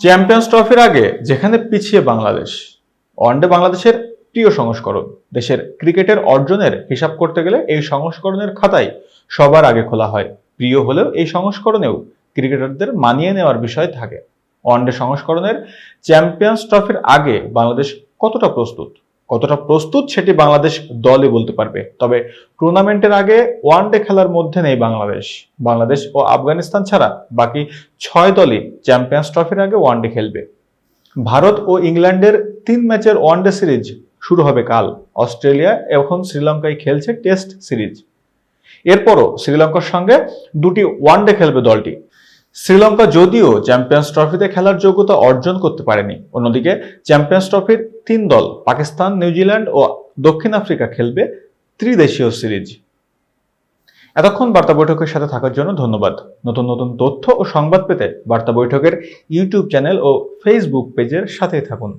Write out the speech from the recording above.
Champions ট্রফির আগে যেখানে পিছিয়ে বাংলাদেশ, ওয়ানডে বাংলাদেশের প্রিয় সংস্করণ। দেশের ক্রিকেটের অর্জনের হিসাব করতে গেলে এই সংস্করণের খাতাই সবার আগে খোলা হয়। প্রিয় হলেও এই সংস্করণেও ক্রিকেটারদের মানিয়ে নেওয়ার বিষয় থাকে। ওয়ানডে সংস্করণের চ্যাম্পিয়ন্স ট্রফির আগে বাংলাদেশ কতটা প্রস্তুত সেটি বাংলাদেশ দলই বলতে পারবে। তবে টুর্নামেন্টের আগে ওয়ানডে খেলার মধ্যে নেই বাংলাদেশ ও আফগানিস্তান ছাড়া বাকি 6 দলই চ্যাম্পিয়ন্স ট্রফির আগে ওয়ানডে খেলবে। ভারত ও ইংল্যান্ডের 3 ম্যাচের ওয়ানডে সিরিজ শুরু হবে কাল। অস্ট্রেলিয়া এখন শ্রীলঙ্কায় খেলছে টেস্ট সিরিজ। এরপরও শ্রীলঙ্কার সঙ্গে 2টি ওয়ানডে খেলবে দলটি। শ্রীলঙ্কা যদিও চ্যাম্পিয়ন্স ট্রফিতে খেলার যোগ্যতা অর্জন করতে পারেনি, অন্যদিকে চ্যাম্পিয়ন্স ট্রফির 3 দল পাকিস্তান, নিউজিল্যান্ড ও দক্ষিণ আফ্রিকা খেলবে ত্রিদেশীয় সিরিজ। এতক্ষণ বার্তা বৈঠকের সাথে থাকার জন্য ধন্যবাদ। নতুন নতুন তথ্য ও সংবাদ পেতে বার্তা বৈঠকের ইউটিউব চ্যানেল ও ফেসবুক পেজের সাথেই থাকুন।